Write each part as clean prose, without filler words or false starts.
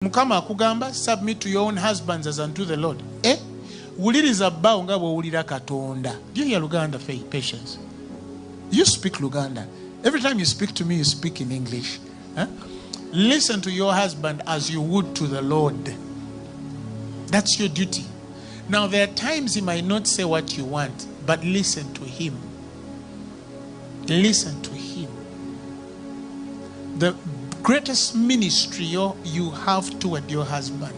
Mukama akugamba submit to your own husbands as unto the Lord. Wuliriza bba nga bw'owulira Katonda. Do you hear Luganda patience? You speak Luganda. Every time you speak to me, you speak in English. Listen to your husband as you would to the Lord. That's your duty. Now, there are times he might not say what you want, but listen to him. Listen to him. The greatest ministry you have toward your husband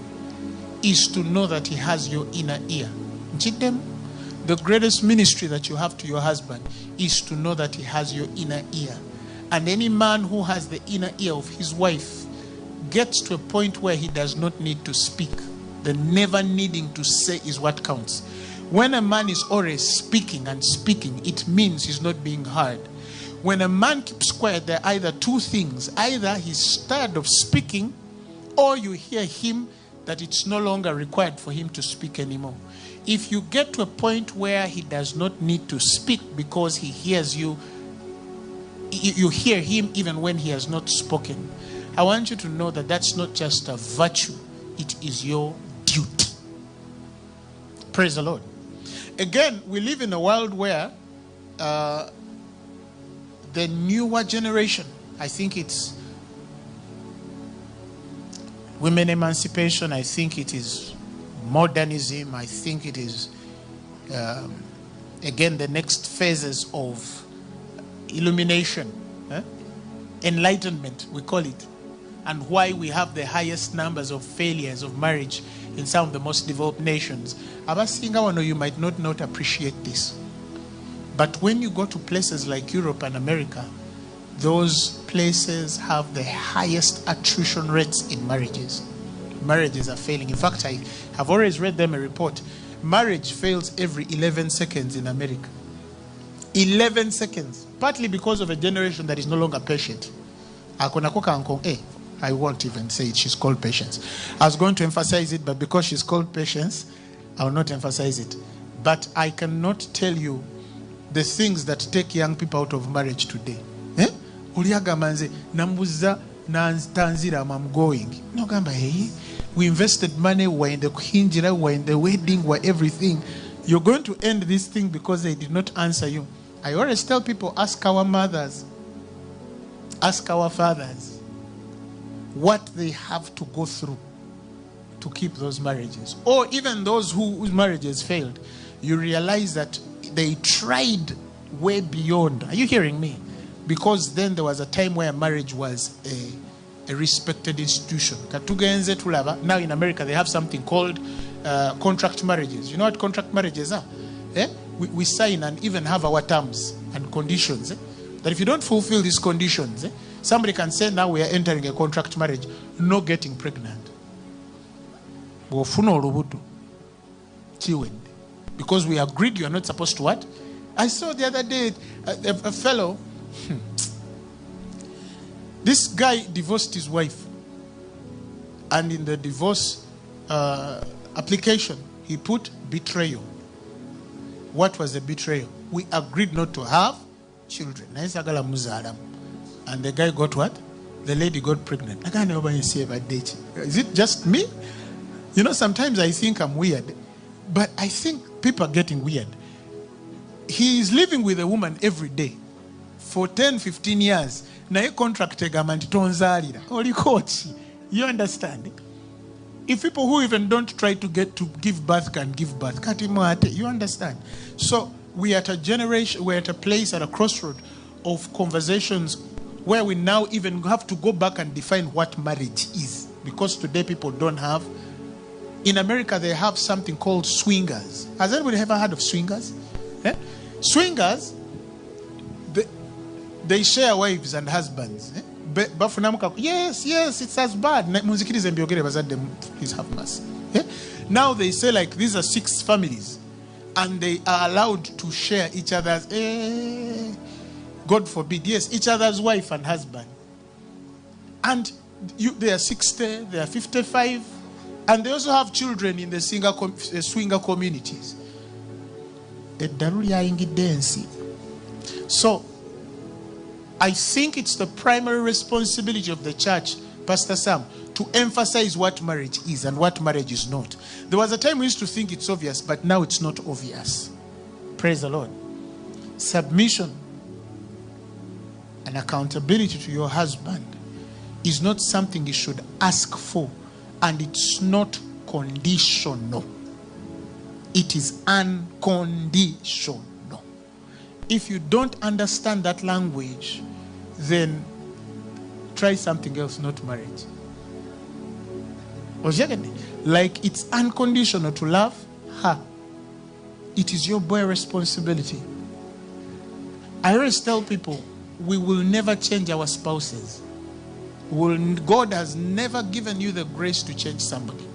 is to know that he has your inner ear. The greatest ministry that you have to your husband is to know that he has your inner ear. And any man who has the inner ear of his wife gets to a point where he does not need to speak. The never needing to say is what counts. When a man is always speaking and speaking, it means he's not being heard. When a man keeps quiet, there are either two things. Either he's tired of speaking, or you hear him that it's no longer required for him to speak anymore. If you get to a point where he does not need to speak because he hears you, you hear him even when he has not spoken, I want you to know that that's not just a virtue, it is your duty. Praise the Lord. Again, we live in a world where the newer generation, I think it's women emancipation, I think it is modernism, I think it is again the next phases of illumination, enlightenment we call it, and why we have the highest numbers of failures of marriage in some of the most developed nations. You might not appreciate this, but when you go to places like Europe and America, those places have the highest attrition rates in marriages. Marriages are failing. In fact, I have always read them a report. Marriage fails every 11 seconds in America. 11 seconds. Partly because of a generation that is no longer patient. I won't even say it. She's called patience. I was going to emphasize it, but because she's called patience, I will not emphasize it. But I cannot tell you the things that take young people out of marriage today. I'm going. No, we invested money, we're in the hinjira, we're in the wedding, we're everything. You're going to end this thing because they did not answer you. I always tell people, ask our mothers, ask our fathers what they have to go through to keep those marriages. Or even those whose marriages failed. You realize that they tried way beyond. Are you hearing me? Because then there was a time where marriage was a respected institution. Now in America they have something called contract marriages. You know what contract marriages are? We sign and even have our terms and conditions. That if you don't fulfill these conditions, somebody can say now we are entering a contract marriage, no getting pregnant. Because we agreed you are not supposed to what? I saw the other day a fellow, this guy divorced his wife, and in the divorce application he put betrayal. What was the betrayal? We agreed not to have children. And the guy got what? The lady got pregnant. Is it just me? You know, sometimes I think I'm weird, but I think people are getting weird. He is living with a woman every day for 10-15 years. You understand? If people who even don't try to get to give birth can give birth, you understand? So we are at a generation, we're at a place, at a crossroad of conversations where we now even have to go back and define what marriage is. Because today people don't have. In America they have something called swingers. Has anybody ever heard of swingers? Swingers, they share wives and husbands. Yes, it's as bad. Now they say like these are 6 families and they are allowed to share each other's, God forbid, yes, each other's wife and husband. And they are 60, they are 55, and they also have children in the swinger communities. So I think it's the primary responsibility of the church, Pastor Sam, to emphasize what marriage is and what marriage is not. There was a time we used to think it's obvious, but now it's not obvious. Praise the Lord. Submission and accountability to your husband is not something you should ask for, and it's not conditional. It is unconditional. If you don't understand that language, then try something else, not marriage. Like, it's unconditional to love her. It is your boy responsibility. I always tell people, we will never change our spouses. God has never given you the grace to change somebody.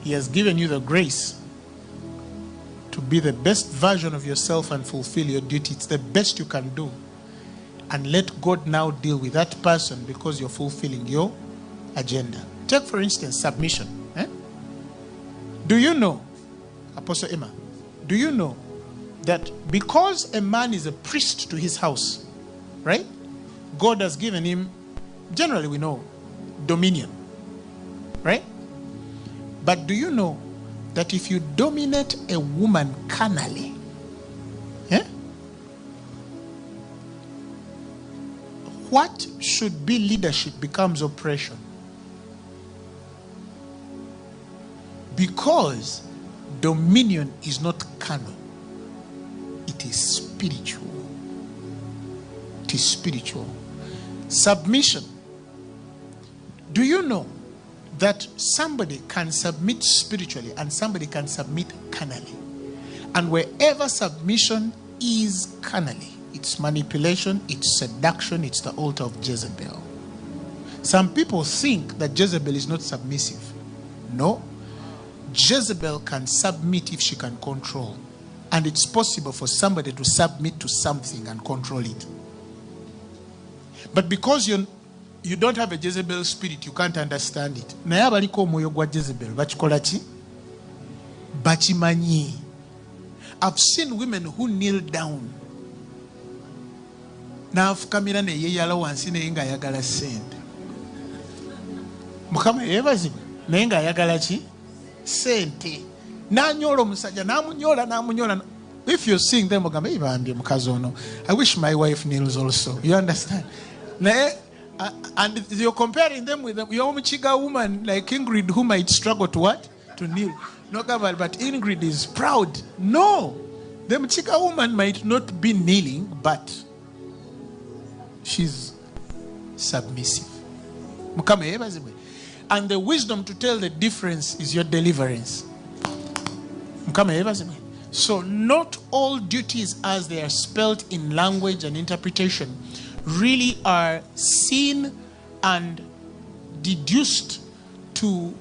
He has given you the grace to be the best version of yourself and fulfill your duty. It's the best you can do. And let God now deal with that person because you're fulfilling your agenda. Take, for instance, submission. Do you know, Apostle Emma, do you know that because a man is a priest to his house, right? God has given him, generally we know, dominion, right? But do you know that if you dominate a woman carnally, what should be leadership becomes oppression? Because dominion is not carnal. It is spiritual. It is spiritual. Submission. Do you know that somebody can submit spiritually and somebody can submit carnally? And wherever submission is carnally, it's manipulation, it's seduction, it's the altar of Jezebel. Some people think that Jezebel is not submissive. No. Jezebel can submit if she can control. And it's possible for somebody to submit to something and control it. But because you don't have a Jezebel spirit, you can't understand it. Naye abaliko omwoyo gwa Jezebel bakikola ki? Bakimanyi. I've seen women who kneel down. N'afukamira ne yeeyala wansi naye ng'ayagala ssente. Mukama yeebazibwe naye ng'ayagala ki? Ssente. N'anyola omusajja n'amunyola. If you're seeing them, I wish my wife kneels also. You understand? And you're comparing them with your Chiga woman like Ingrid, who might struggle to what? To kneel. No, but Ingrid is proud. No. The Chiga woman might not be kneeling, but she's submissive. And the wisdom to tell the difference is your deliverance. So not all duties as they are spelled in language and interpretation really are seen and deduced to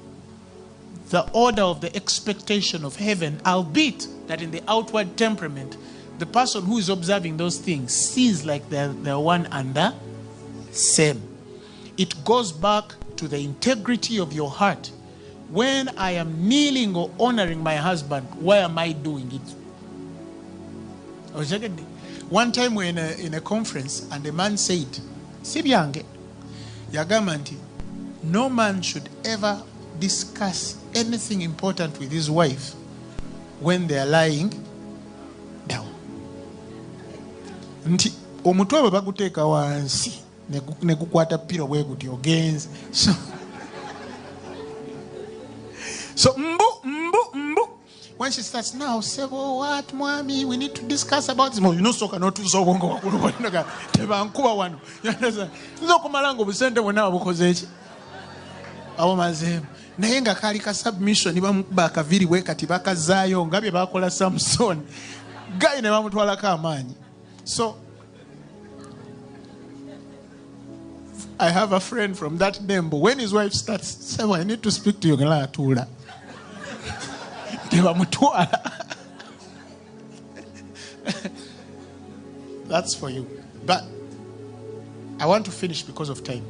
the order of the expectation of heaven, albeit that in the outward temperament, the person who is observing those things sees like they're one and the same. It goes back to the integrity of your heart. When I am kneeling or honoring my husband, why am I doing it? One time we're in a conference and a man said, Sibyange, Yagamanti, no man should ever discuss anything important with his wife when they are lying down. Nti omutwe bwe baguteeka wansi ne gukwata piro bwe guti ogenze. So mbu. When she starts now, say, oh, what, mommy? We need to discuss about this. You know, so cannot do so. You understand? No, kumalango busente wena wabukozechi. Awo mazemu. Naye nga kali ka submission niba bakaviri we kati bakazayo ngabye bakola Samson. Gayi ne bamutwala ka amaanyi. So I have a friend from that name, but when his wife starts saying, I need to speak to you, ngala atula. That's for you. But I want to finish because of time.